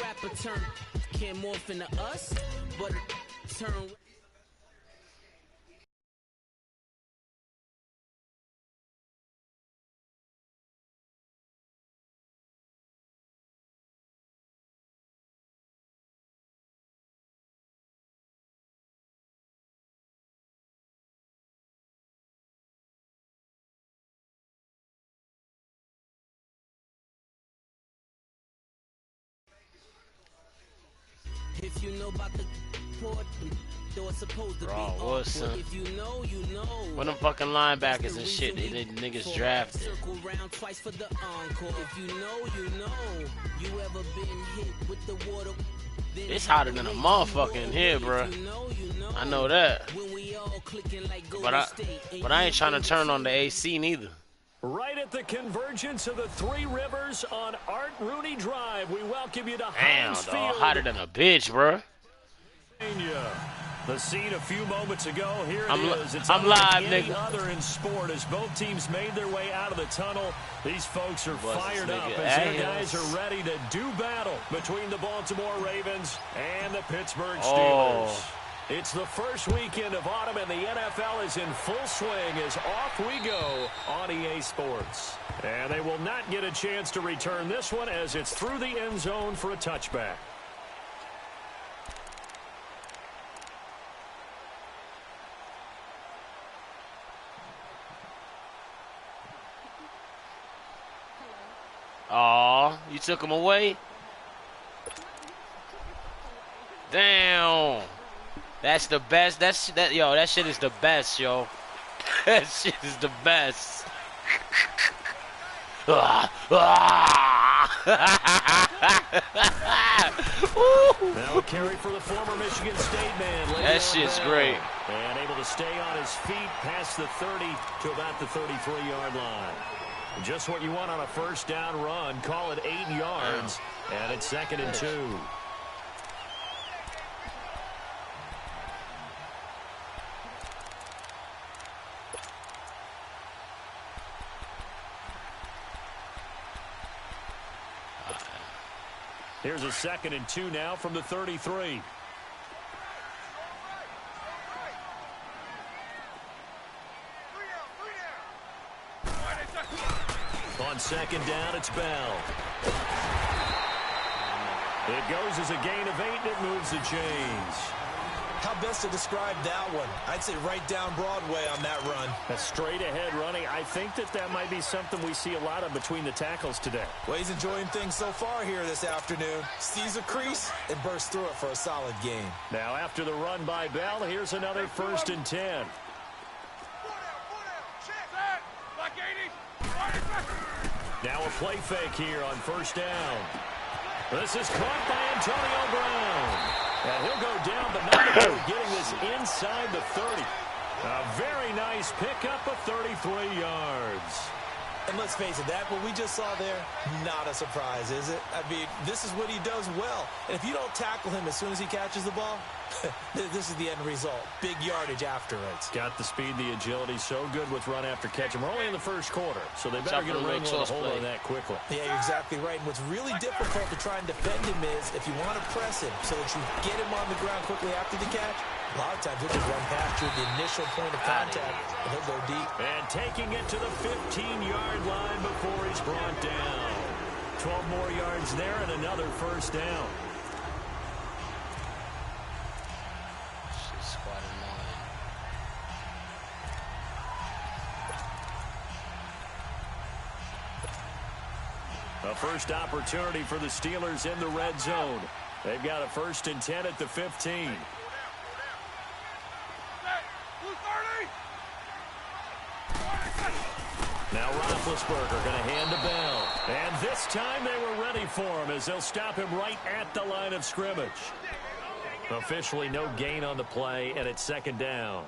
rapper turn can't morph into us, but turn. If you know about the port, though it's supposed to be awkward. If you know, you know. When them fucking linebackers and shit, they niggas drafted. Circle round twice for the encore. If you know, you know. You ever been hit with the water? It's hotter than a motherfucker in here, bro. I know that. But I ain't trying to turn on the AC neither. Right at the convergence of the Three Rivers on Art Rooney Drive, we welcome you to Damn, Heinz dog, Field. hotter than a bitch, bro. The scene a few moments ago. Here it is. It's I'm live, nigga. Other in sport as both teams made their way out of the tunnel. These folks are fired up as their guys are ready to do battle between the Baltimore Ravens and the Pittsburgh Steelers. It's the first weekend of autumn, and the NFL is in full swing as off we go on EA Sports. And they will not get a chance to return this one as it's through the end zone for a touchback. Aw, you took him away? Damn. That's the best. Yo, that shit is the best, yo. That shit is the best. Now a carry for the former Michigan State man. That shit's great. And able to stay on his feet past the 30 to about the 33-yard line. Just what you want on a first down run. Call it 8 yards. And it's 2nd and 2. Here's a 2nd and 2 now from the 33. On 2nd down, it's Bell. It goes as a gain of 8, and it moves the chains. How best to describe that one? I'd say right down Broadway on that run. A straight ahead running. I think that might be something we see a lot of between the tackles today. Well, he's enjoying things so far here this afternoon. Sees a crease and bursts through it for a solid gain. Now after the run by Bell, here's another 1st and 10. Now a play fake here on 1st down. This is caught by Antonio Brown. And he'll go down, but not before getting this inside the 30. A very nice pickup of 33 yards. And let's face it, that what we just saw there, not a surprise, is it? I mean, this is what he does well. And if you don't tackle him as soon as he catches the ball, this is the end result. Big yardage after it. Got the speed, the agility, so good with run after catch. And we're only in the first quarter, so they better get a ring on the hold on that quickly. Yeah, you're exactly right. And what's really difficult to try and defend him is if you want to press him so that you get him on the ground quickly after the catch, a lot of times he'll just run past you at the initial point of contact, and he'll go deep. And taking it to the 15-yard line before he's brought down. 12 more yards there and another 1st down. A first opportunity for the Steelers in the red zone. They've got a 1st and 10 at the 15. Now Roethlisberger going to hand to Bell. And this time they were ready for him as they'll stop him right at the line of scrimmage. Officially no gain on the play, and it's 2nd down.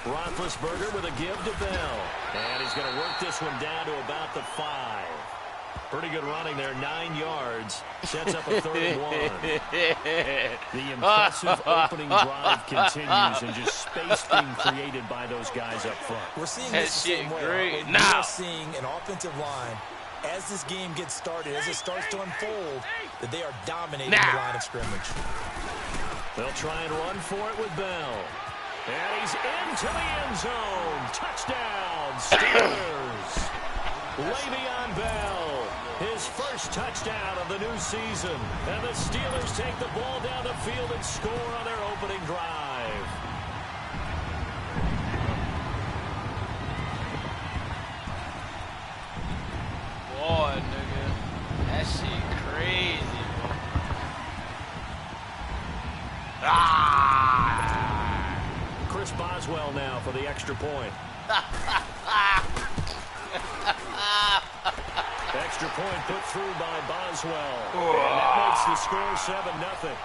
Roethlisberger with a give to Bell. And he's going to work this one down to about the 5. Pretty good running there, 9 yards. Sets up a 3rd and 1. The impressive opening drive continues and just space being created by those guys up front. We're seeing this the same way. We're seeing an offensive line, as this game gets started, as it starts to unfold, that they are dominating the line of scrimmage. They'll try and run for it with Bell. And he's into the end zone. Touchdown, Steelers. Le'Veon Bell, his first touchdown of the new season. And the Steelers take the ball down the field and score on their opening drive. Boy, nigga, that shit crazy, bro. Chris Boswell now for the extra point. Extra point put through by Boswell. And that makes the score 7-0.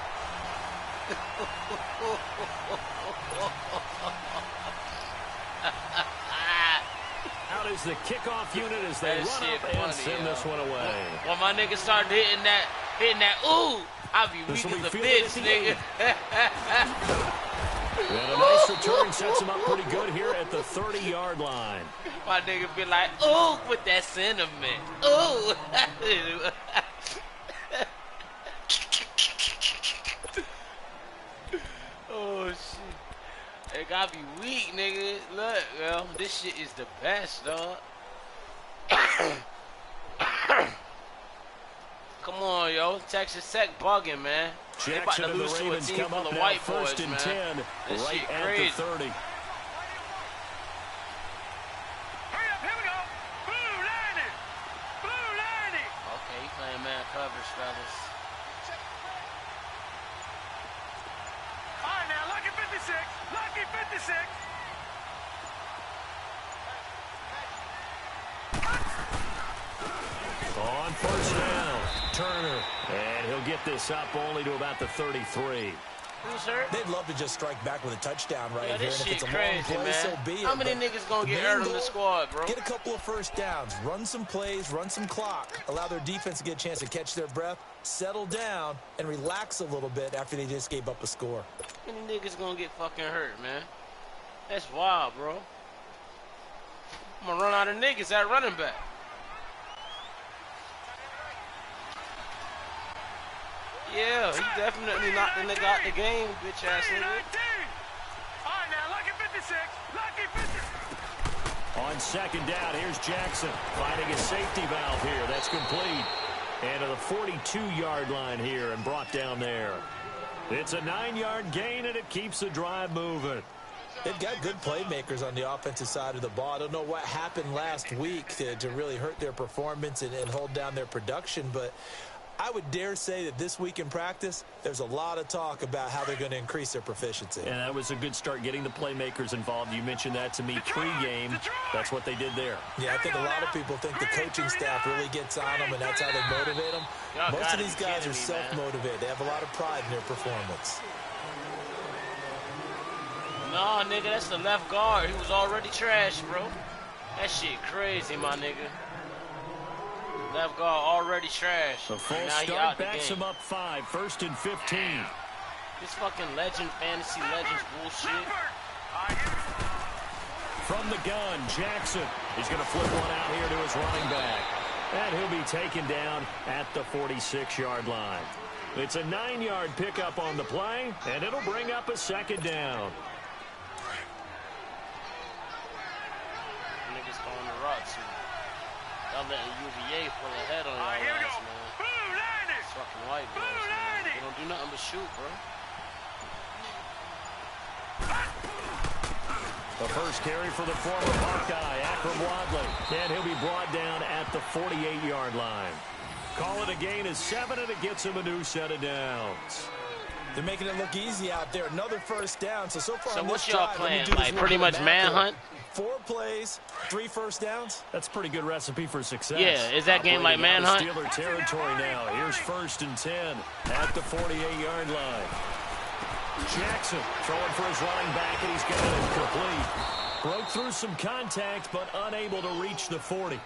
Out is the kickoff unit as they run up and send this one away. When my niggas started hitting that, ooh, I be weak as a bitch, nigga. And a nice return sets him up pretty good here at the 30-yard line. My nigga be like, ooh, with that sentiment. Ooh. Oh, shit. It gotta be weak, nigga. Look, yo, this shit is the best, dog. Come on, yo. Texas Tech bugging, man. They about to lose to a team full of white boys, man. 10, this right shit at crazy. the 30. Hurry up, here we go. Blue lining. Blue lining. Okay, he playing man coverage, fellas. All right, now, lucky 56. Lucky 56. On first down, Turner. And he'll get this up only to about the 33. Who's hurt? They'd love to just strike back with a touchdown right here. This And if shit it's a crazy, long play, man. so be it. How many But niggas gonna get main hurt on the goal, squad, bro? Get a couple of first downs, run some plays, run some clock, allow their defense to get a chance to catch their breath, settle down, and relax a little bit after they just gave up a score. How many niggas gonna get fucking hurt, man? That's wild, bro. I'm gonna run out of niggas at running back. Yeah, he definitely knocked the nigga out the game, bitch ass nigga. All right, now, lucky 56. Lucky 56. On second down, here's Jackson finding a safety valve here. That's complete. And to the 42-yard line here and brought down there. It's a 9-yard gain, and it keeps the drive moving. They've got good playmakers on the offensive side of the ball. I don't know what happened last week to really hurt their performance and hold down their production, but I would dare say that this week in practice, there's a lot of talk about how they're going to increase their proficiency. And that was a good start getting the playmakers involved. You mentioned that to me pre-game. That's what they did there. Yeah, I think a lot of people think the coaching staff really gets on them, and that's how they motivate them. Most of these guys are self-motivated. They have a lot of pride in their performance. Nah, nigga, that's the left guard. He was already trash, bro. That shit crazy, my nigga. Left guard already trash. The full now start backs him up 5, 1st and 15. This fucking legend, fantasy legends bullshit. From the gun, Jackson. He's going to flip one out here to his running back. And he'll be taken down at the 46-yard line. It's a 9-yard pickup on the play, and it'll bring up a second down. Niggas throwing the rocks. Y'all letting UVA pull ahead on y'all ass, man. Blue lining. It's fucking white boys, man. They don't do nothing but shoot, bro. The first carry for the former Hawkeye, Akram Wadley. And he'll be brought down at the 48-yard line. Call it a gain of 7, and it gets him a new set of downs. They're making it look easy out there. Another first down. So far So on what's this y'all drive, playing? Like pretty much manhunt? 4 plays, 3 first downs. That's a pretty good recipe for success. Yeah, is that game like manhunt? Steeler territory now. Here's 1st and 10 at the 48-yard line. Jackson throwing for his running back, and he's got it complete. Broke through some contact, but unable to reach the 40.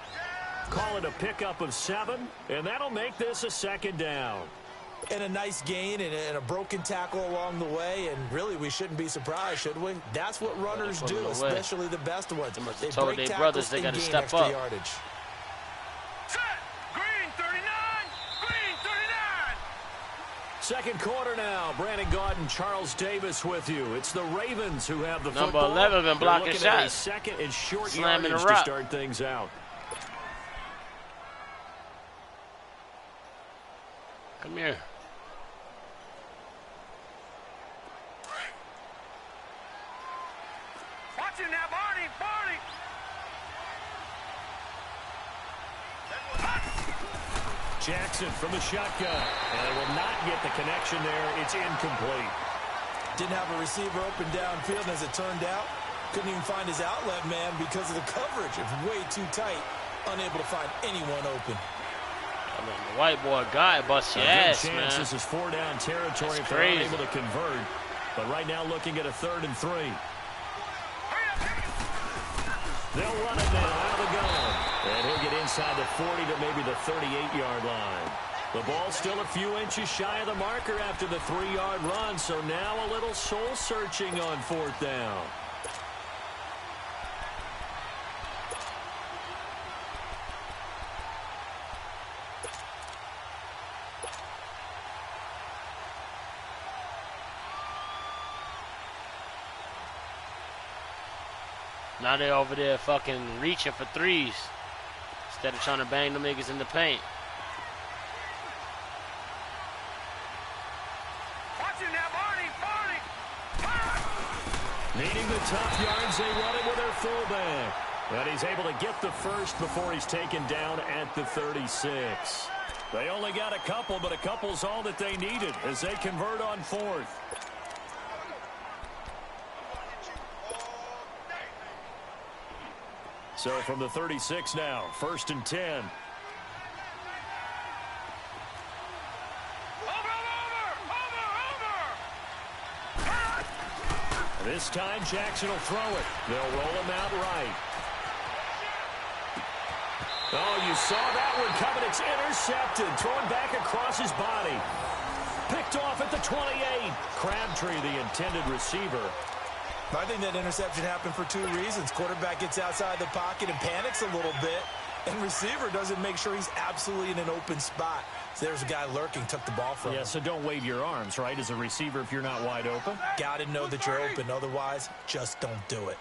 Call it a pickup of 7, and that'll make this a 2nd down. And a nice gain and a broken tackle along the way, and really we shouldn't be surprised, should we? That's what runners do, especially the best ones. They told their brothers they got to step up. Yardage. Set. Green 39. Green 39. Second quarter now. Brandon Gaudin, Charles Davis with you. It's the Ravens who have the Number football. 11 been blocking shots. A shots. second and short Slamming yardage the to rock. start things out. Come here. Watch it now, Barney. Barney. Jackson from the shotgun. And it will not get the connection there. It's incomplete. Didn't have a receiver open downfield, and as it turned out, couldn't even find his outlet man because of the coverage. It's way too tight. Unable to find anyone open. The white boy guy busts your ass, man. This is 4-down territory if they're unable to convert. But right now looking at a 3rd and 3. They'll run it now out of the gun. And he'll get inside the 40 to maybe the 38-yard line. The ball's still a few inches shy of the marker after the 3-yard run. So now a little soul-searching on 4th down. Now they're over there fucking reaching for threes instead of trying to bang them niggas in the paint. Watch it now, Barney. Barney. Needing the tough yards, they run it with their fullback. But he's able to get the first before he's taken down at the 36. They only got a couple, but a couple's all that they needed as they convert on 4th. So from the 36 now, 1st and 10. This time Jackson will throw it. They'll roll him out right. Oh, you saw that one coming. It's intercepted. Thrown back across his body. Picked off at the 28. Crabtree, the intended receiver. I think that interception happened for 2 reasons. Quarterback gets outside the pocket and panics a little bit, and receiver doesn't make sure he's absolutely in an open spot. So there's a guy lurking, took the ball from him. Yeah, so don't wave your arms, right, as a receiver if you're not wide open. Got to know that you're open. Otherwise, just don't do it.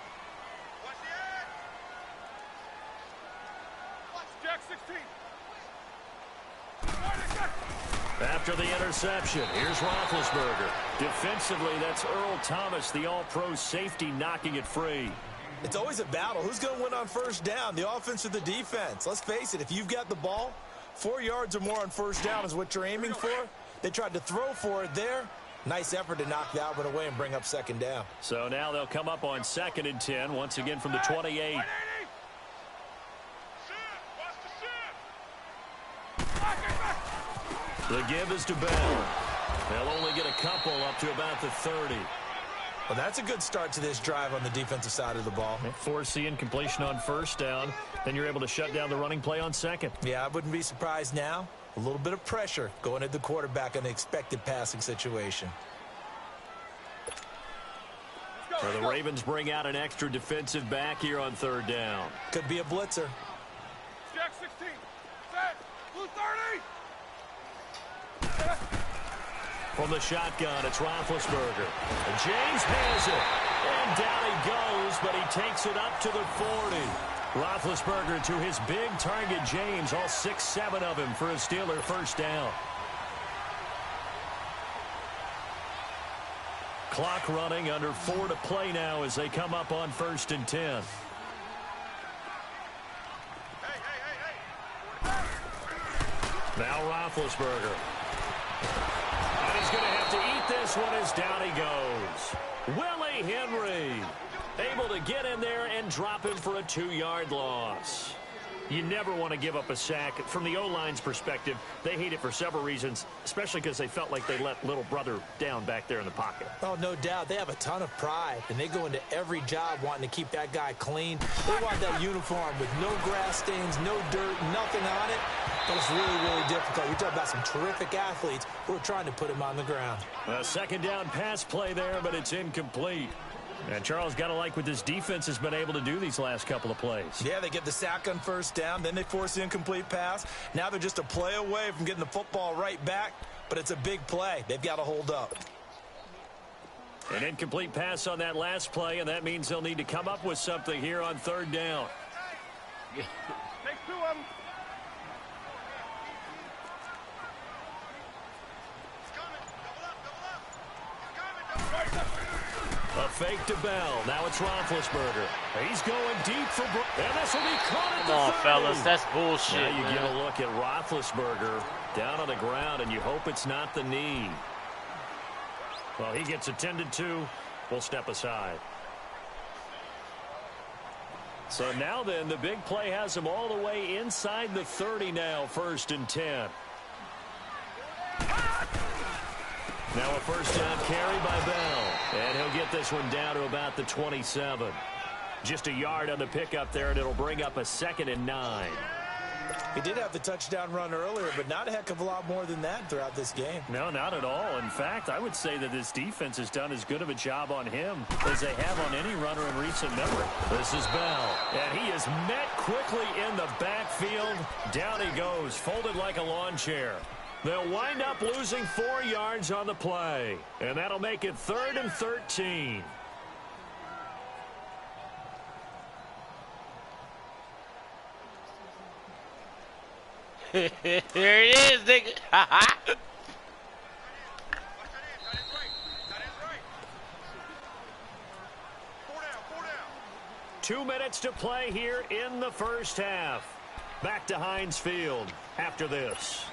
Jack 16. After the interception, here's Roethlisberger. Defensively, that's Earl Thomas, the all-pro safety, knocking it free. It's always a battle. Who's going to win on 1st down, the offense or the defense? Let's face it, if you've got the ball, 4 yards or more on 1st down is what you're aiming for. They tried to throw for it there. Nice effort to knock that one away and bring up 2nd down. So now they'll come up on 2nd and 10, once again from the 28. The give is to Bell. They'll only get a couple up to about the 30. Well, that's a good start to this drive on the defensive side of the ball. Force incompletion on 1st down. Then you're able to shut down the running play on 2nd. Yeah, I wouldn't be surprised now. A little bit of pressure going at the quarterback on the expected passing situation. So the Ravens bring out an extra defensive back here on 3rd down. Could be a blitzer. Jack 16. Set. Blue 30. From the shotgun, it's Roethlisberger. And James has it. And down he goes, but he takes it up to the 40. Roethlisberger to his big target, James. All 6-7 of him for a Steeler 1st down. Clock running, under 4 to play now as they come up on 1st and 10. Now Roethlisberger. And he's going to have to eat this one as down he goes. Willie Henry able to get in there and drop him for a 2-yard loss. You never want to give up a sack. From the O-line's perspective, they hate it for several reasons, especially because they felt like they let little brother down back there in the pocket. Oh, no doubt. They have a ton of pride, and they go into every job wanting to keep that guy clean. They want that uniform with no grass stains, no dirt, nothing on it. But it's really, really difficult. You're talking about some terrific athletes who are trying to put him on the ground. A second down pass play there, but it's incomplete. And Charles, got to like what this defense has been able to do these last couple of plays. Yeah, they get the sack on first down, then they force the incomplete pass. Now they're just a play away from getting the football right back, but it's a big play. They've got to hold up. An incomplete pass on that last play, and that means they'll need to come up with something here on third down. Take two of them. A fake to Bell. Now it's Roethlisberger. He's going deep for and this will be caught at the 30. Come on, fellas. That's bullshit, Now you man. get a look at Roethlisberger down on the ground, and you hope it's not the knee. Well, he gets attended to. We'll step aside. So now then, the big play has him all the way inside the 30 now, 1st and 10. Now a first down carry by Bell. And he'll get this one down to about the 27. Just a yard on the pickup there, and it'll bring up a 2nd and 9. He did have the touchdown run earlier, but not a heck of a lot more than that throughout this game. No, not at all. In fact, I would say that this defense has done as good of a job on him as they have on any runner in recent memory. This is Bell, and he is met quickly in the backfield. Down he goes, folded like a lawn chair. They'll wind up losing 4 yards on the play, and that'll make it 3rd and 13. Here it is, nigga. 2 minutes to play here in the first half. Back to Heinz Field after this.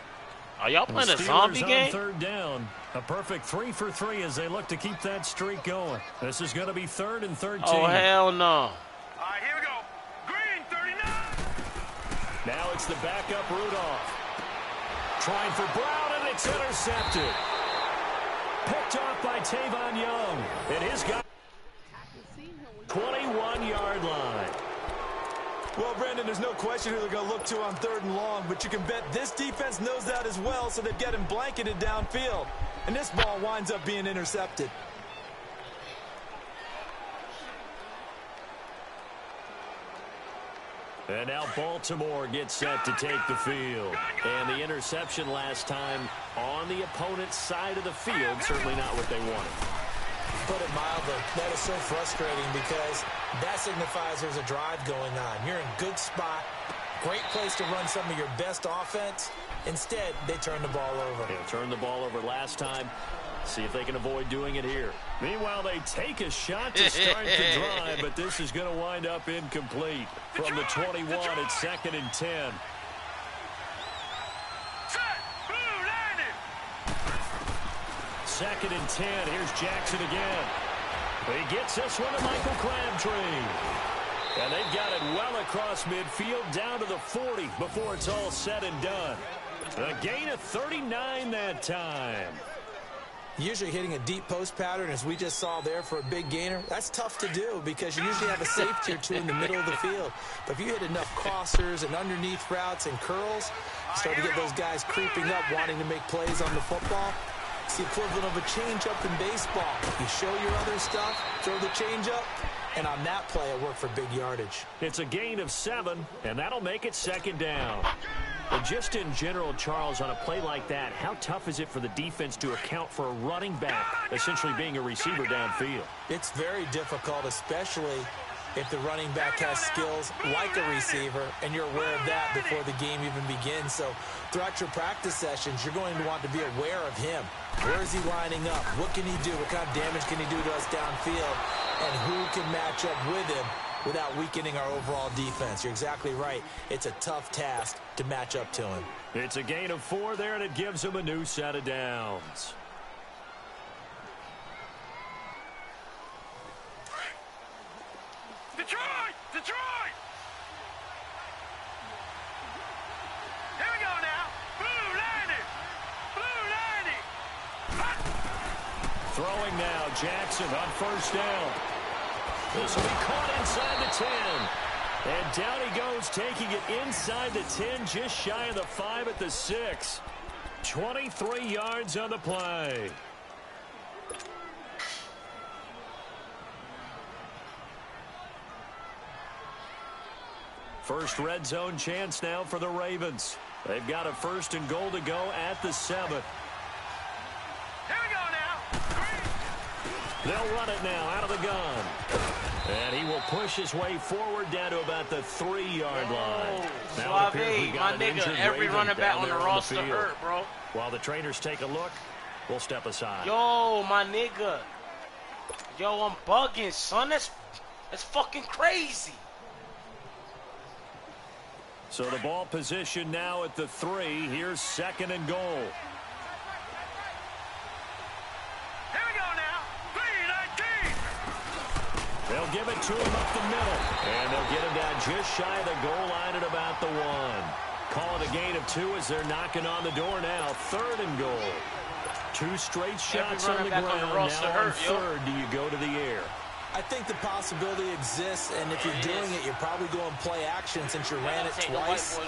Are y'all playing a Steelers zombie on game? third down. A perfect 3 for 3 as they look to keep that streak going. This is going to be 3rd and 13. Oh, hell no. All right, here we go. Green, 39. Now it's the backup Rudolph. Trying for Brown, and it's intercepted. Picked off by Tavon Young. And his guy, 21-yard line. Well, Brandon, there's no question who they're going to look to on 3rd and long, but you can bet this defense knows that as well, so they've got him blanketed downfield. And this ball winds up being intercepted. And now Baltimore gets set to take the field. And the interception last time on the opponent's side of the field, certainly not what they wanted. Put it mildly, that is so frustrating because that signifies there's a drive going on. You're in good spot, great place to run some of your best offense. Instead, they turn the ball over. They turned the ball over last time. See if they can avoid doing it here. Meanwhile, they take a shot to start the drive, but this is going to wind up incomplete. From the 21, it's 2nd and 10. Set. Blue, landed. 2nd and 10. Here's Jackson again. He gets this one to Michael Crabtree. And they've got it well across midfield down to the 40 before it's all said and done. A gain of 39 that time. Usually hitting a deep post pattern, as we just saw there for a big gainer, that's tough to do because you usually have a safety or two in the middle of the field. But if you hit enough crossers and underneath routes and curls, you start to get those guys creeping up, wanting to make plays on the football. It's the equivalent of a changeup in baseball. You show your other stuff, throw the changeup, and on that play, it worked for big yardage. It's a gain of 7, and that'll make it 2nd down. And just in general, Charles, on a play like that, how tough is it for the defense to account for a running back essentially being a receiver downfield? It's very difficult, especially if the running back has skills like a receiver, and you're aware of that before the game even begins. So throughout your practice sessions, you're going to want to be aware of him. Where is he lining up? What can he do? What kind of damage can he do to us downfield? And who can match up with him without weakening our overall defense? You're exactly right. It's a tough task to match up to him. It's a gain of 4 there, and it gives them a new set of downs. Detroit! Detroit! Throwing now, Jackson on first down. This will be caught inside the 10. And down he goes, taking it inside the 10, just shy of the 5 at the 6. 23 yards on the play. First red zone chance now for the Ravens. They've got a first and goal to go at the 7. Here we go now. They'll run it now out of the gun. And he will push his way forward down to about the 3-yard line. Suave, my nigga, every running back on the roster hurt, bro. While the trainers take a look, we'll step aside. Yo, my nigga. Yo, I'm bugging, son. That's fucking crazy. So the ball position now at the 3. Here's second and goal. Here we go now. 3-19. They'll give it to him up the middle. And they'll get him down just shy of the goal line at about the 1. Call it a gain of 2 as they're knocking on the door now. Third and goal. 2 straight shots on the ground. Now on third, do you go to the air? I think the possibility exists, and if you're doing it, you're probably going play action since you ran it twice.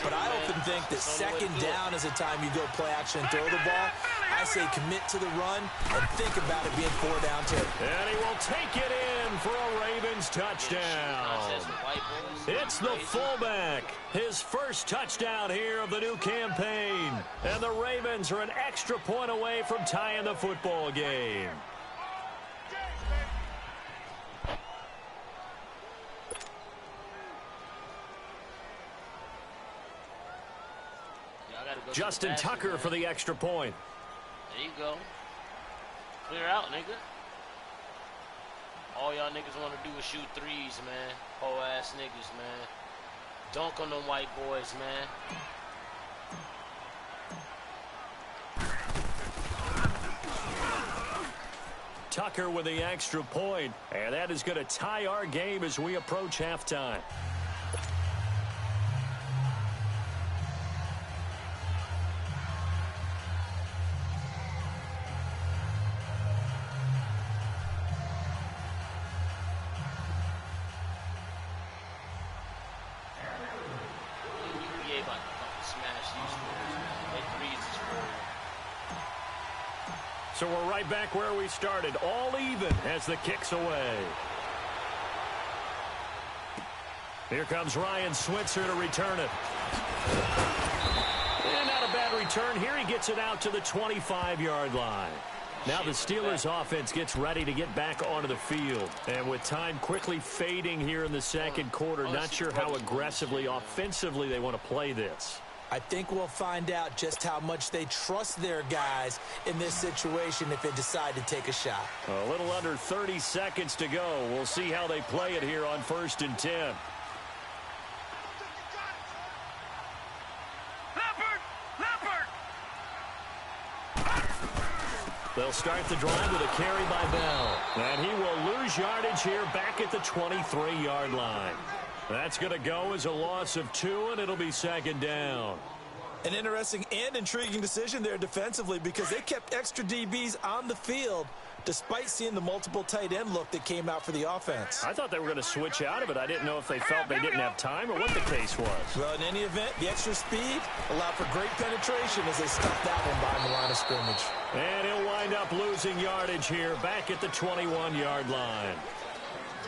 But I often think that second down is a time you go play action and throw the ball. I say commit to the run and think about it being 4 down 2. And he will take it in for a Ravens touchdown. It's the fullback. His first touchdown here of the new campaign. And the Ravens are an extra point away from tying the football game. Justin Tucker for the extra point. There you go. Clear out, nigga. All y'all niggas want to do is shoot threes, man. Ho-ass niggas, man. Dunk on them white boys, man. Tucker with the extra point, and that is going to tie our game as we approach halftime. So we're right back where we started, all even as the kick's away. Here comes Ryan Switzer to return it. And not a bad return. Here he gets it out to the 25-yard line. Now the Steelers offense gets ready to get back onto the field. And with time quickly fading here in the second quarter, not sure how aggressively, offensively they want to play this. I think we'll find out just how much they trust their guys in this situation if they decide to take a shot. A little under 30 seconds to go. We'll see how they play it here on 1st and 10. They'll start the drive with a carry by Bell. And he will lose yardage here back at the 23-yard line. That's going to go as a loss of 2, and it'll be second down. An interesting and intriguing decision there defensively because they kept extra DBs on the field despite seeing the multiple tight end look that came out for the offense. I thought they were going to switch out of it. I didn't know if they felt they didn't have time or what the case was. Well, in any event, the extra speed allowed for great penetration as they stuffed that one behind the line of scrimmage. And he'll wind up losing yardage here back at the 21-yard line.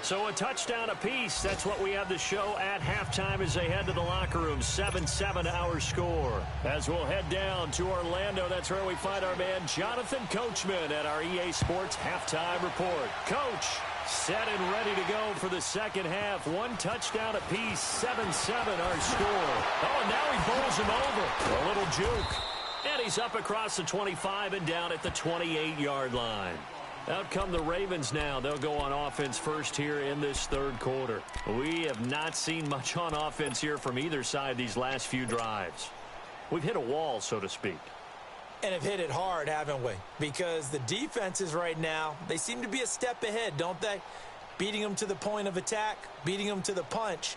So a touchdown apiece. That's what we have to show at halftime as they head to the locker room. 7-7 our score. As we'll head down to Orlando, that's where we find our man Jonathan Coachman at our EA Sports Halftime Report. Coach, set and ready to go for the second half. 1 touchdown apiece. 7-7 our score. Oh, and now he bowls him over. A little juke. And he's up across the 25 and down at the 28-yard line. Out come the Ravens now. They'll go on offense first here in this third quarter. We have not seen much on offense here from either side these last few drives. We've hit a wall, so to speak. And have hit it hard, haven't we? Because the defenses right now, they seem to be a step ahead, don't they? Beating them to the point of attack, beating them to the punch.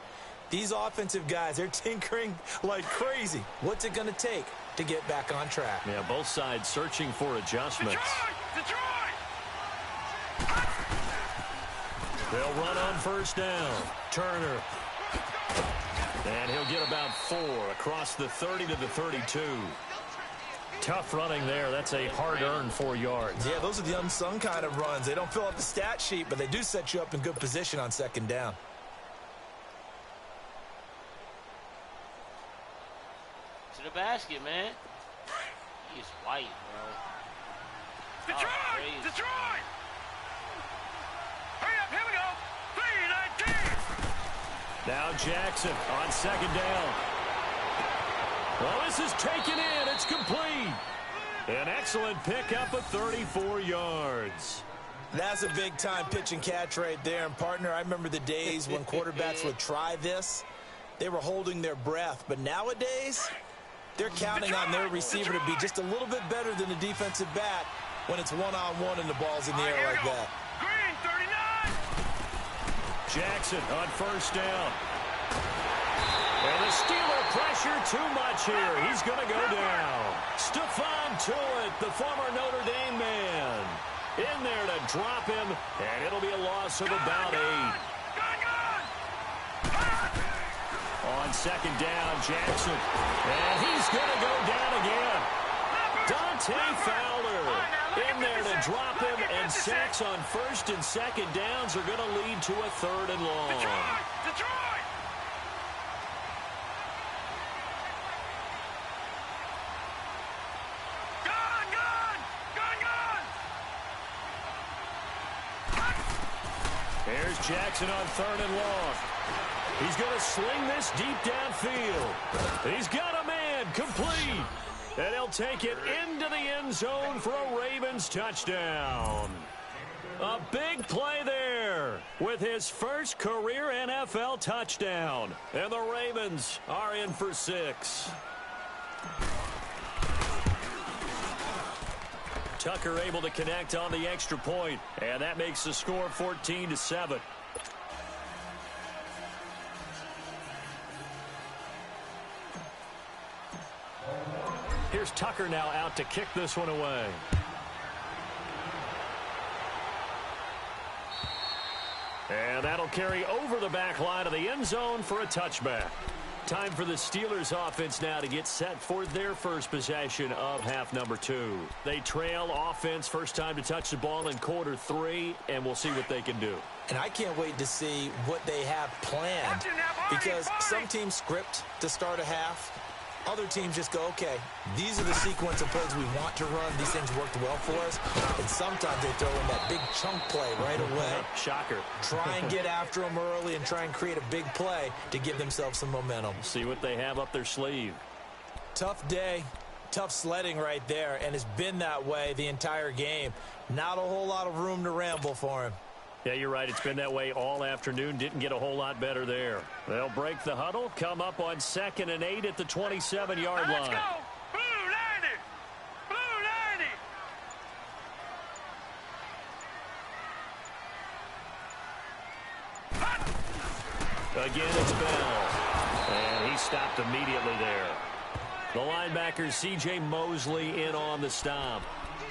These offensive guys, they're tinkering like crazy. What's it going to take to get back on track? Yeah, both sides searching for adjustments. Detroit! They'll run on first down. Turner. And he'll get about 4 across the 30 to the 32. Tough running there. That's a hard-earned 4 yards. Yeah, those are the unsung kind of runs. They don't fill out the stat sheet, but they do set you up in good position on second down. To the basket, man. He's white, bro. Detroit! crazy. Detroit! Hurry up, here we go! 3-19! Now Jackson on second down. Well, this is taken in. It's complete. An excellent pickup of 34 yards. That's a big-time pitch and catch right there. And, partner, I remember the days when quarterbacks would try this. They were holding their breath. But nowadays, they're counting on their receiver to be just a little bit better than the defensive back when it's one-on-one and the ball's in the air like that. Green, 39! Jackson on first down. And the Steeler pressure too much here. He's going to go down. Stephon Tuitt, the former Notre Dame man, in there to drop him, and it'll be a loss of about 8. On second down, Jackson. And he's going to go down again. Dante Fowler in there to drop him, and sacks on first and second downs are going to lead to a 3rd and long. Detroit! Here's Jackson on 3rd and long. He's going to sling this deep downfield. He's got a man complete. And he'll take it into the end zone for a Ravens touchdown. A big play there with his first career NFL touchdown. And the Ravens are in for 6. Tucker able to connect on the extra point, and that makes the score 14-7. Here's Tucker now out to kick this one away. And that'll carry over the back line of the end zone for a touchback. Time for the Steelers offense now to get set for their first possession of half number 2. They trail offense first time to touch the ball in quarter 3, and we'll see what they can do. And I can't wait to see what they have planned, because some teams script to start a half. Other teams just go, okay, these are the sequence of plays we want to run. These things worked well for us. And sometimes they throw in that big chunk play right away. Shocker. Try and get after them early and try and create a big play to give themselves some momentum. See what they have up their sleeve. Tough day, tough sledding right there, and it's been that way the entire game. Not a whole lot of room to ramble for him. Yeah, you're right. It's been that way all afternoon. Didn't get a whole lot better there. They'll break the huddle, come up on 2nd and 8 at the 27-yard line. Let's go! Blue 90! Blue 90! Again, it's Bell. And he stopped immediately there. The linebacker, C.J. Mosley, in on the stop.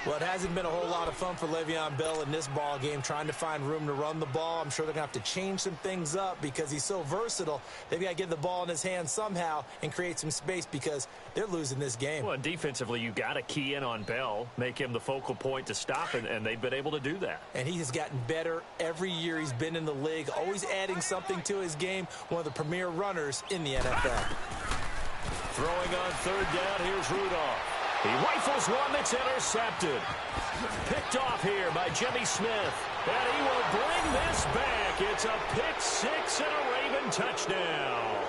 Well, it hasn't been a whole lot of fun for Le'Veon Bell in this ball game, trying to find room to run the ball. I'm sure they're going to have to change some things up because he's so versatile. They've got to get the ball in his hands somehow and create some space because they're losing this game. Well, defensively, you got to key in on Bell, make him the focal point to stop, and they've been able to do that. And he has gotten better every year he's been in the league, always adding something to his game, one of the premier runners in the NFL. Throwing on 3rd down, here's Rudolph. He rifles one that's intercepted. Picked off here by Jimmy Smith. And he will bring this back. It's a pick 6 and a Raven touchdown.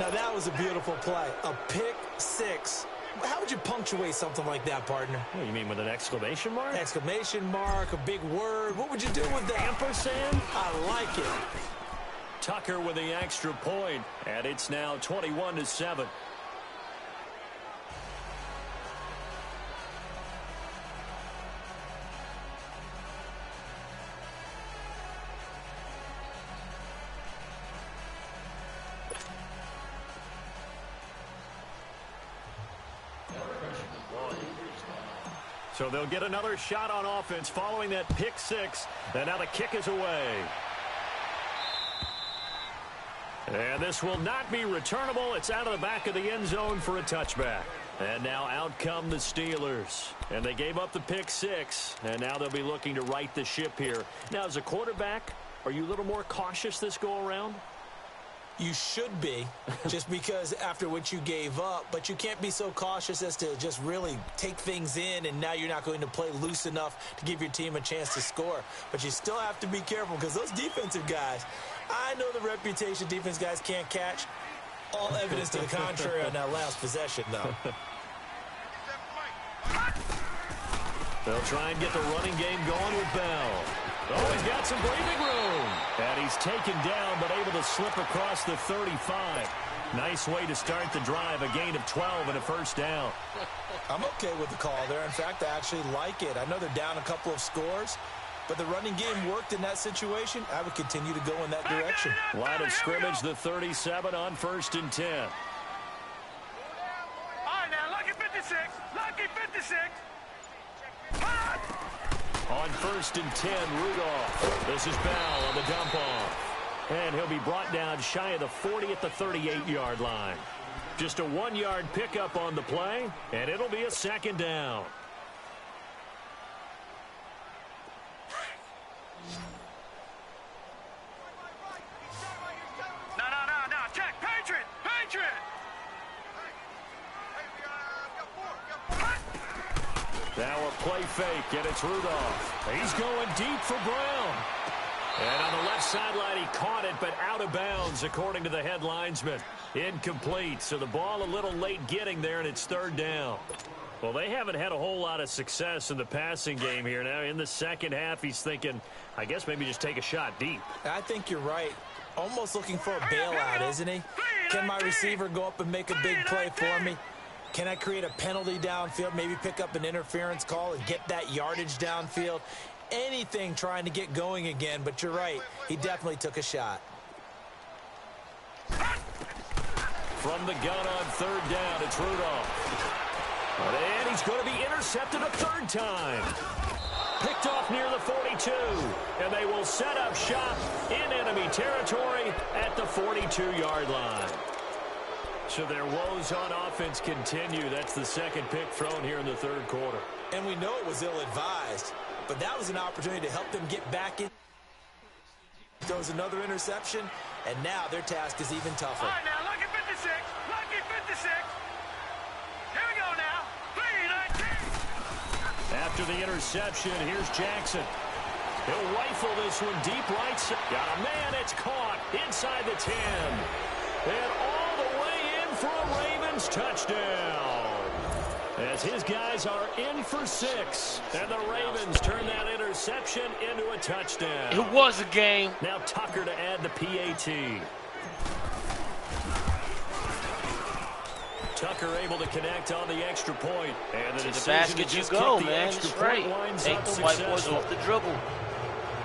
Now that was a beautiful play. A pick 6. How would you punctuate something like that, partner? What, you mean with an exclamation mark? Exclamation mark, a big word. What would you do with that? Ampersand? I like it. Tucker with the extra point, and it's now 21-7. So they'll get another shot on offense following that pick six. And now the kick is away. And this will not be returnable. It's out of the back of the end zone for a touchback. And now out come the Steelers. And they gave up the pick six. And now they'll be looking to right the ship here. Now, as a quarterback, are you a little more cautious this go-around? You should be, just because after what you gave up. But you can't be so cautious as to just really take things in, and now you're not going to play loose enough to give your team a chance to score. But you still have to be careful because those defensive guys, I know the reputation defense guys can't catch. All evidence to the contrary on that last possession, though. They'll try and get the running game going with Bell. Oh, he's got some breathing room. And he's taken down, but able to slip across the 35. Nice way to start the drive. A gain of 12 and a first down. I'm okay with the call there. In fact, I actually like it. I know they're down a couple of scores, but the running game worked in that situation. I would continue to go in that direction. Line of scrimmage, the 37 on 1st and 10. All right, now, lucky 56. Lucky 56. On 1st and 10, Rudolph. This is Bell on the dump off. And he'll be brought down shy of the 40 at the 38-yard line. Just a 1-yard pickup on the play, and it'll be a second down. No. Check. Patriot. Now a play fake, and it's Rudolph. He's going deep for Brown. And on the left sideline, he caught it, but out of bounds, according to the head linesman. Incomplete, so the ball a little late getting there, and it's 3rd down. Well, they haven't had a whole lot of success in the passing game here. Now, in the second half, he's thinking, I guess maybe just take a shot deep. I think you're right. Almost looking for a bailout, isn't he? Can my receiver go up and make a big play for me? Can I create a penalty downfield, maybe pick up an interference call and get that yardage downfield? Anything trying to get going again, but you're right. He definitely took a shot. From the gun on 3rd down, it's Rudolph. And he's going to be intercepted a 3rd time. Picked off near the 42. And they will set up shop in enemy territory at the 42-yard line. So their woes on offense continue. That's the second pick thrown here in the 3rd quarter. And we know it was ill-advised, but that was an opportunity to help them get back in. Throws another interception, and now their task is even tougher. All right, now, lucky 56. Lucky 56. Here we go now. 3-19. After the interception, here's Jackson. He'll rifle this one deep right side. Got a man, it's caught inside the 10. And all the way in for a Ravens touchdown. As his guys are in for 6. And the Ravens turn that interception into a touchdown. It was a game. Now Tucker to add the PAT. Tucker able to connect on the extra point. And to the basket you go, man. That's right. Take the white boys off the dribble.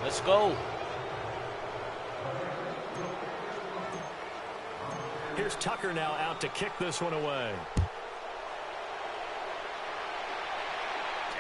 Let's go. Here's Tucker now out to kick this one away.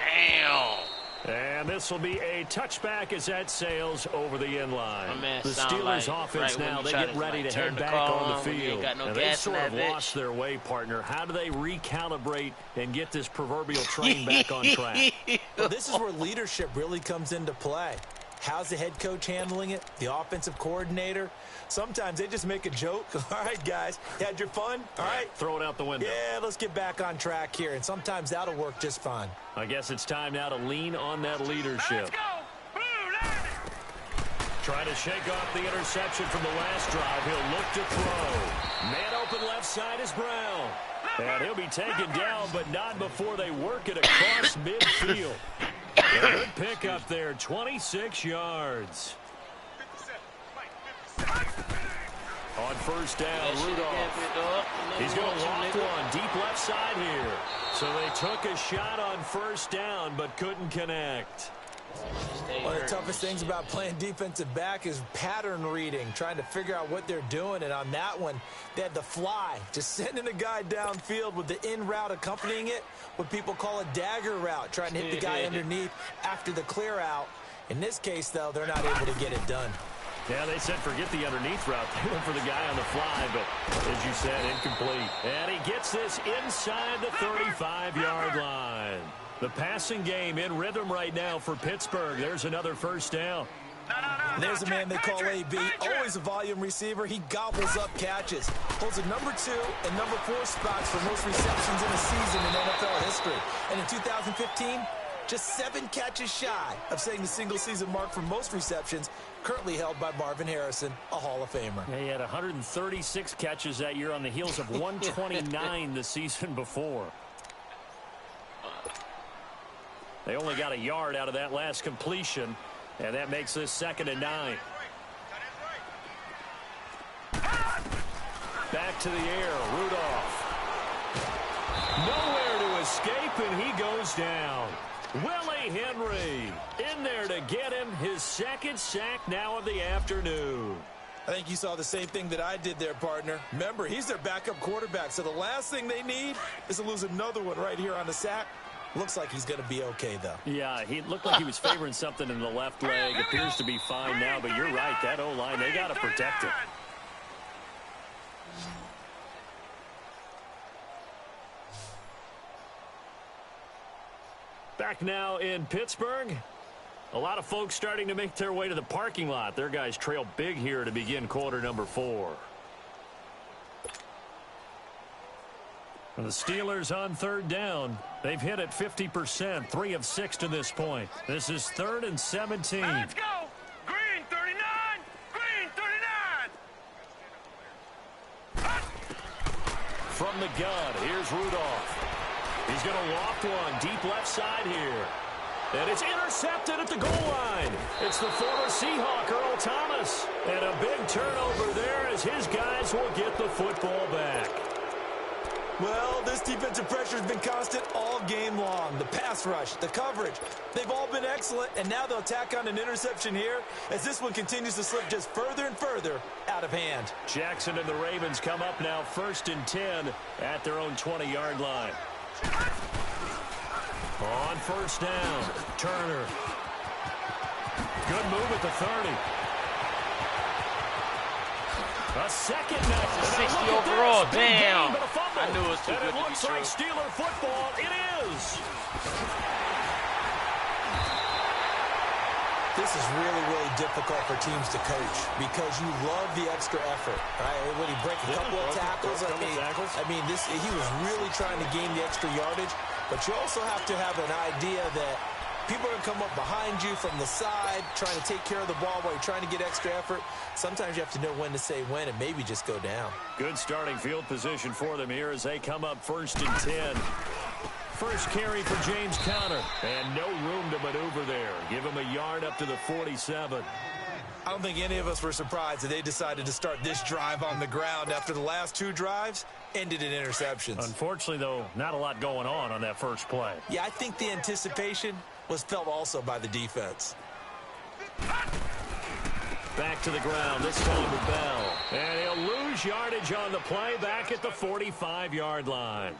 Damn. And this will be a touchback as that sails over the end line. The Steelers offense now, they get ready to head back on the field. And they sort of lost their way, partner. How do they recalibrate and get this proverbial train back on track? Well, this is where leadership really comes into play. How's the head coach handling it? The offensive coordinator? Sometimes they just make a joke. All right, guys, you had your fun? All right. Throw it out the window. Yeah, let's get back on track here. And sometimes that'll work just fine. I guess it's time now to lean on that leadership. Let's go. Blue line. Trying to shake off the interception from the last drive. He'll look to throw. Man open left side is Brown. And he'll be taken down, but not before they work it across midfield. A good pick up there, 26 yards. On 1st down, Rudolph. He's going to lock one deep left side here. So they took a shot on 1st down, but couldn't connect. One of the toughest things about playing defensive back is pattern reading, trying to figure out what they're doing. And on that one, they had the fly, just sending a guy downfield with the in route accompanying it, what people call a dagger route, trying to hit the guy underneath after the clear out. In this case, though, they're not able to get it done. Yeah, they said forget the underneath route. They went for the guy on the fly, but as you said, incomplete. And he gets this inside the 35-yard line. The passing game in rhythm right now for Pittsburgh. There's another first down. There's a man they call AB, always a volume receiver. He gobbles up catches. Holds a number 2 and number 4 spots for most receptions in a season in NFL history. And in 2015, just 7 catches shy of setting the single-season mark for most receptions, currently held by Marvin Harrison, a Hall of Famer. Yeah, he had 136 catches that year on the heels of 129 the season before. They only got a yard out of that last completion, and that makes this 2nd and 9. Back to the air, Rudolph. Nowhere to escape, and he goes down. Willie Henry in there to get him his 2nd sack now of the afternoon. I think you saw the same thing that I did there, partner. Remember, he's their backup quarterback, so the last thing they need is to lose another one right here on the sack. Looks like he's going to be okay, though. Yeah, he looked like he was favoring something in the left leg. Appears to be fine now, but you're right. That O-line, they got to protect him. Back now in Pittsburgh. A lot of folks starting to make their way to the parking lot. Their guys trail big here to begin quarter number 4. And the Steelers on 3rd down. They've hit it 50%, 3 of 6 to this point. This is 3rd and 17. Let's go. Green 39. Green 39. From the gun, here's Rudolph. He's going to loft one deep left side here. And it's intercepted at the goal line. It's the former Seahawk, Earl Thomas. And a big turnover there as his guys will get the football back. Well, this defensive pressure has been constant all game long. The pass rush, the coverage, they've all been excellent, and now they'll tack on an interception here as this one continues to slip just further and further out of hand. Jackson and the Ravens come up now 1st and 10 at their own 20-yard line. On 1st down, Turner. Good move at the 30. A second now. 60 overall. Damn. I knew it was too good to be true. It looks like Steeler football. It is. This is really, really difficult for teams to coach because you love the extra effort, right? When he break a couple of tackles, I mean, he was really trying to gain the extra yardage, but you also have to have an idea that people are going to come up behind you from the side, trying to take care of the ball while you're trying to get extra effort. Sometimes you have to know when to say when and maybe just go down. Good starting field position for them here as they come up 1st and 10. First carry for James Conner, and no room to maneuver there. Give him a yard up to the 47. I don't think any of us were surprised that they decided to start this drive on the ground after the last 2 drives ended in interceptions. Unfortunately, though, not a lot going on that first play. Yeah, I think the anticipation was felt also by the defense. Back to the ground, this time with Bell. And he'll lose yardage on the play back at the 45-yard line.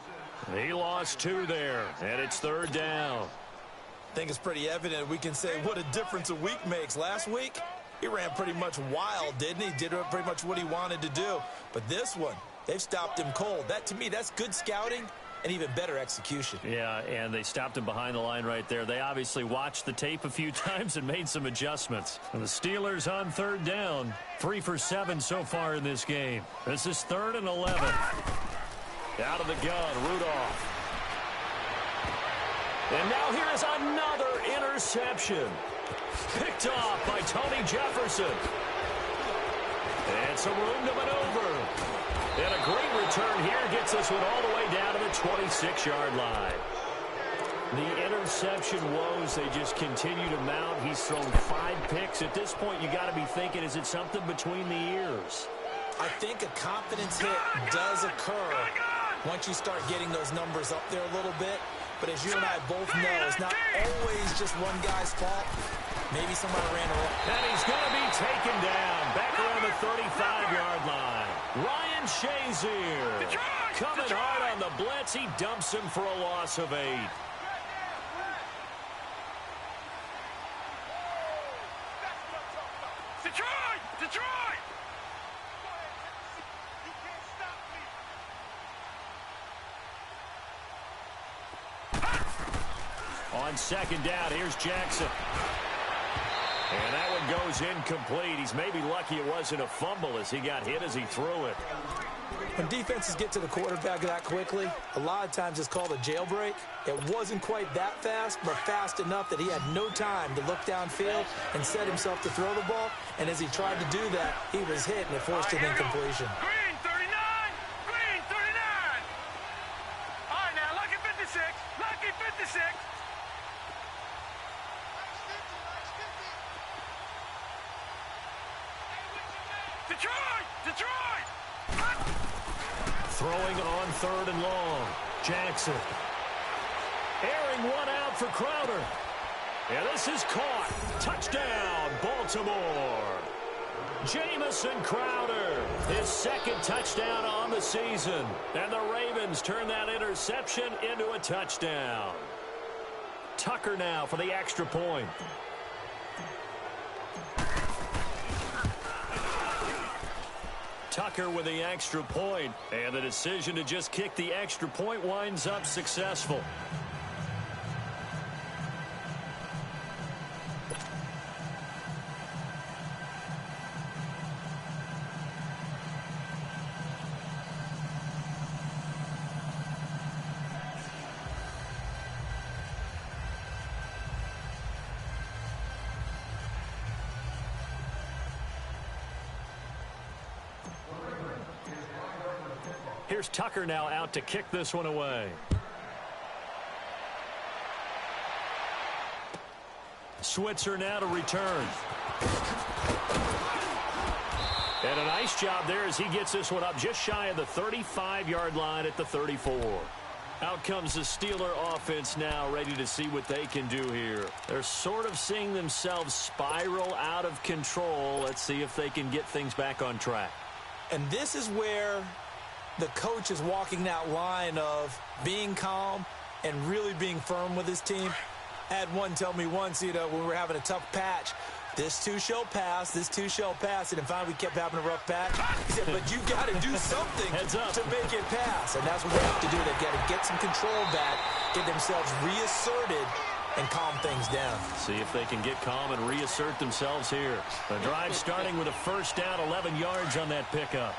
He lost 2 there, and it's 3rd down. I think it's pretty evident we can say what a difference a week makes. Last week, he ran pretty much wild, didn't he? Did pretty much what he wanted to do. But this one, they've stopped him cold. That, to me, that's good scouting and even better execution. Yeah, and they stopped him behind the line right there. They obviously watched the tape a few times and made some adjustments. And the Steelers on 3rd down, 3 for 7 so far in this game. This is 3rd and 11. Out of the gun, Rudolph. And now here is another interception. Picked off by Tony Jefferson. And some room to maneuver. And a great return here gets us one all the way down to the 26-yard line. The interception woes, they just continue to mount. He's thrown 5 picks. At this point, you got to be thinking, is it something between the ears? I think a confidence hit does occur once you start getting those numbers up there a little bit. But as you and I both know, it's not always just one guy's fault. Maybe somebody ran away. And he's going to be taken down back around the 35-yard line. Ryan Shazier coming hard on the blitz. He dumps him for a loss of 8. Detroit! On second down, here's Jackson. And that one goes incomplete. He's maybe lucky it wasn't a fumble as he got hit as he threw it. When defenses get to the quarterback that quickly, a lot of times it's called a jailbreak. It wasn't quite that fast, but fast enough that he had no time to look downfield and set himself to throw the ball. And as he tried to do that, he was hit, and it forced an incompletion. Green 39! Green 39! All right, now, lucky 56. Lucky 56. Detroit! Throwing on 3rd and long. Jackson. Airing one out for Crowder. And this is caught. Touchdown, Baltimore. Jamison Crowder, his 2nd touchdown on the season. And the Ravens turn that interception into a touchdown. Tucker now for the extra point. Tucker with the extra point, and the decision to just kick the extra point winds up successful. Here's Tucker now out to kick this one away. Switzer now to return. And a nice job there as he gets this one up just shy of the 35-yard line at the 34. Out comes the Steeler offense now, ready to see what they can do here. They're sort of seeing themselves spiral out of control. Let's see if they can get things back on track. And this is where the coach is walking that line of being calm and really being firm with his team. I had one tell me once, when we were having a tough patch, this too shall pass, this too shall pass, and finally we kept having a rough patch. He said, but you got to do something to make it pass, and that's what they have to do. They've got to get some control back, get themselves reasserted, and calm things down. See if they can get calm and reassert themselves here. The drive starting with a first down, 11 yards on that pickup.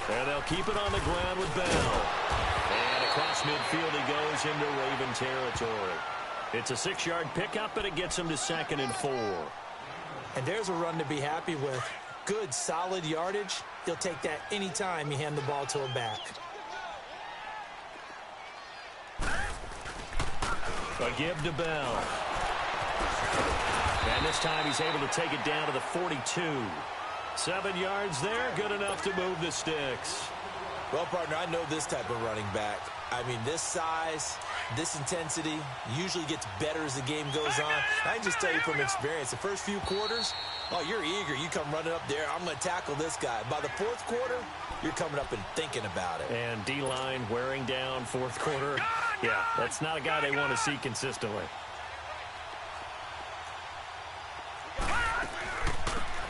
And they'll keep it on the ground with Bell. And across midfield he goes into Raven territory. It's a 6-yard pickup, but it gets him to 2nd and 4. And there's a run to be happy with. Good, solid yardage. He'll take that any time you hand the ball to a back. A give to Bell. And this time he's able to take it down to the 42. 7 yards there, good enough to move the sticks. Well, partner, I know this type of running back. I mean, this size, this intensity usually gets better as the game goes on. I can just tell you from experience, the first few quarters, oh, you're eager. You come running up there, I'm going to tackle this guy. By the 4th quarter, you're coming up and thinking about it. And D-line wearing down 4th quarter. Yeah, that's not a guy they want to see consistently.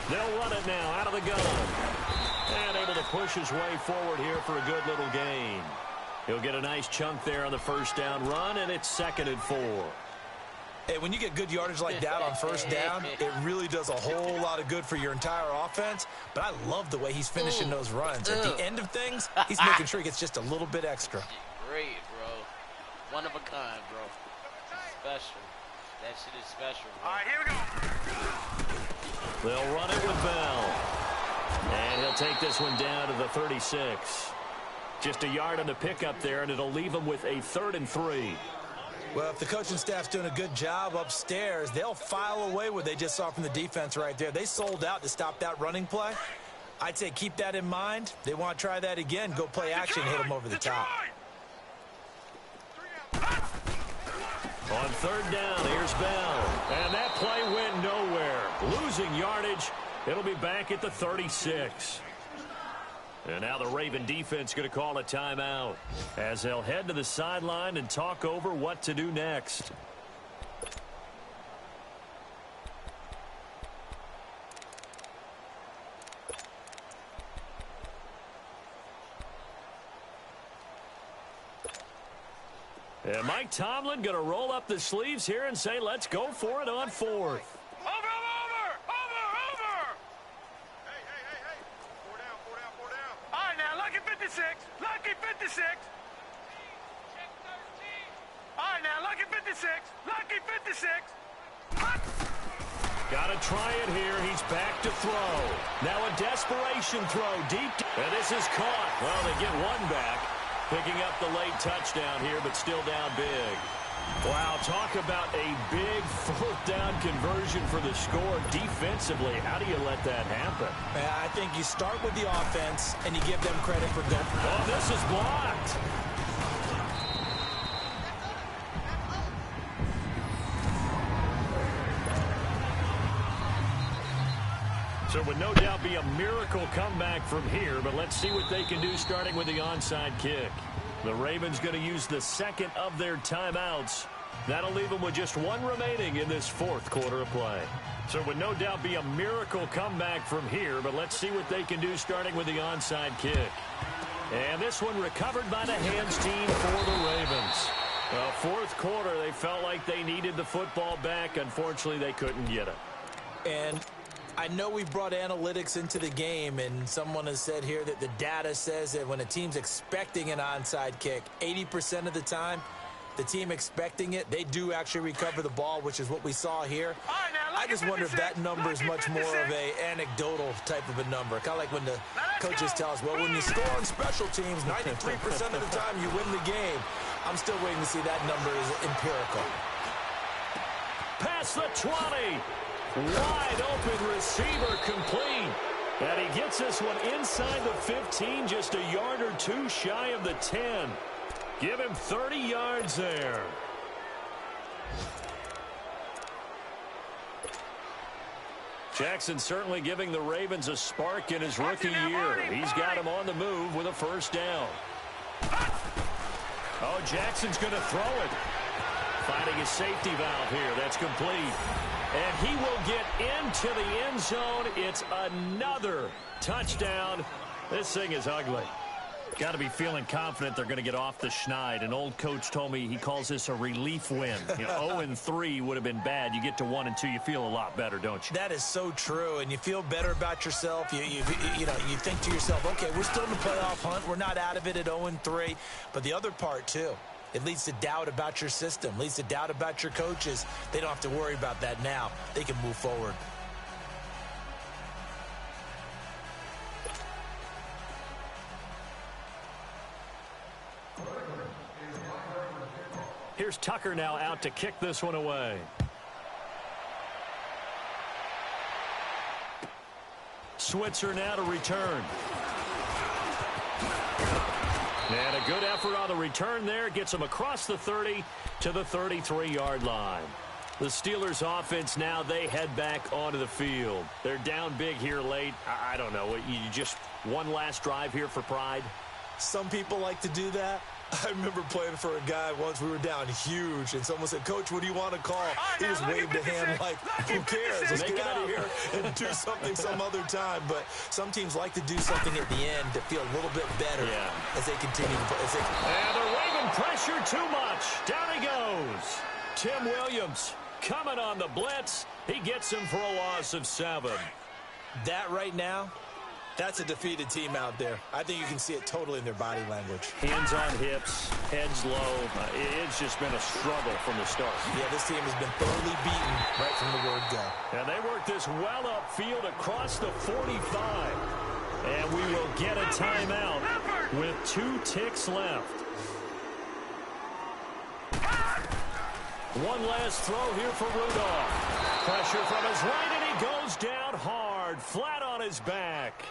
They'll run it now out of the gun. And able to push his way forward here for a good little gain. He'll get a nice chunk there on the first down run, and it's 2nd and 4. Hey, when you get good yardage like that on first down, it really does a whole lot of good for your entire offense. But I love the way he's finishing those runs. At the end of things, he's making sure he gets just a little bit extra. Great, bro. One of a kind, bro. Special. That shit is special, bro. All right, here we go. They'll run it with Bell. And he'll take this one down to the 36. Just a yard on the pickup there, and it'll leave him with a 3rd and 3. Well, if the coaching staff's doing a good job upstairs, they'll file away what they just saw from the defense right there. They sold out to stop that running play. I'd say keep that in mind. They want to try that again. Go play action, hit them over the top. On third down, here's Bell. And that play went nowhere. Losing yardage. It'll be back at the 36. And now the Raven defense going to call a timeout as they'll head to the sideline and talk over what to do next. And Mike Tomlin going to roll up the sleeves here and say, let's go for it on fourth. Over! Hey. 4 down. All right, now, lucky 56. Lucky 56. Check 13. All right, now, lucky 56. Lucky 56. Got to try it here. He's back to throw. Now a desperation throw deep. And this is caught. Well, they get one back. Picking up the late touchdown here, but still down big. Wow, talk about a big fourth down conversion for the score defensively. How do you let that happen? I think you start with the offense, and you give them credit for going. Oh, this is blocked. So it would no doubt be a miracle comeback from here, but let's see what they can do starting with the onside kick. The Ravens going to use the second of their timeouts. That'll leave them with just one remaining in this fourth quarter of play. So it would no doubt be a miracle comeback from here, but let's see what they can do starting with the onside kick. And this one recovered by the hands team for the Ravens. Well, fourth quarter, they felt like they needed the football back. Unfortunately, they couldn't get it. And I know we brought analytics into the game, and someone has said here that the data says that when a team's expecting an onside kick, 80% of the time, the team expecting it, they do actually recover the ball, which is what we saw here. I just wonder if that number is much more of a anecdotal type of a number. Kind of like when the coaches tell us, well, when you score on special teams, 93% of the time you win the game. I'm still waiting to see that number is empirical. Past the 20. Wide open receiver complete. And he gets this one inside the 15, just a yard or two shy of the 10. Give him 30 yards there. Jackson certainly giving the Ravens a spark in his rookie year. He's got him on the move with a first down. Oh, Jackson's going to throw it. Finding a safety valve here. That's complete. And he will get into the end zone. It's another touchdown. This thing is ugly. Got to be feeling confident they're going to get off the schneid. An old coach told me he calls this a relief win. 0-3 would have been bad. You get to 1 and 2, you feel a lot better, don't you? That is so true, and you feel better about yourself. You think to yourself, okay, we're still in the playoff hunt. We're not out of it at 0-3. But the other part, too, it leads to doubt about your system, leads to doubt about your coaches. They don't have to worry about that now. They can move forward. Here's Tucker now out to kick this one away. Switzer now to return. And a good effort on the return there. Gets him across the 30 to the 33-yard line. The Steelers offense now, they head back onto the field. They're down big here late. I don't know. You just one last drive here for pride? Some people like to do that. I remember playing for a guy once. We were down huge, and someone said, Coach, what do you want to call? He just waved a hand like, who cares? Let's get out of here and do something some other time. But some teams like to do something at the end to feel a little bit better as they continue to play. And they're waving pressure too much. Down he goes. Tim Williams coming on the blitz. He gets him for a loss of 7. That right now, that's a defeated team out there. I think you can see it totally in their body language. Hands on hips, heads low. It's just been a struggle from the start. Yeah, this team has been thoroughly beaten right from the word go. And they work this well upfield across the 45. And we will get a timeout with 2 ticks left. One last throw here for Rudolph. Pressure from his right, and he goes down hard, flat on his back.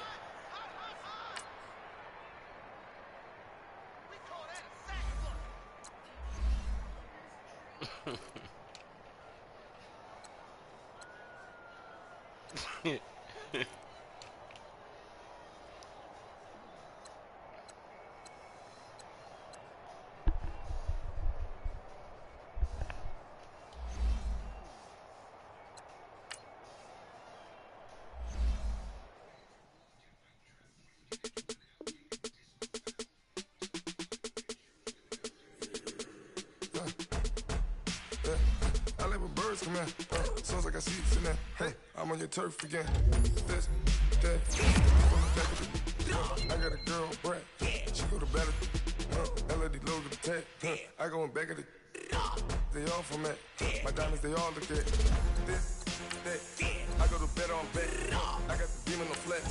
I let my birds come in. Sounds like I see it in there. Hey, I'm on your turf again. This, that, I got a girl, Brad. She go to battle. LED logo the tag. I go in back of the. They all from that. My diamonds, they all look at. This, that. I go to bed on bed. I got the demon on flat.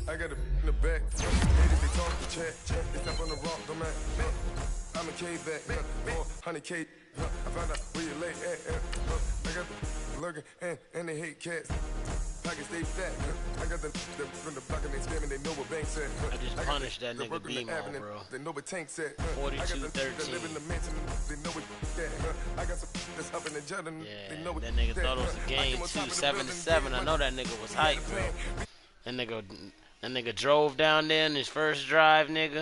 I got it in the back. Ladies, they talk to chat. They step on the rock, don't man. I'm a K-back. 400K. I found out where you lay at. I got the lurking and they hate cats. Pockets stay fat. I got the from the block and they scamming. They know what banks at. I just punished that nigga B-Mo, bro. They know what tanks at. 42-13. Live in the mansion. They know what that. I got some that's up in the jet and they know what that nigga thought it was a game too, 7-7. I know that nigga was hyped, bro. That nigga drove down there in his first drive, nigga.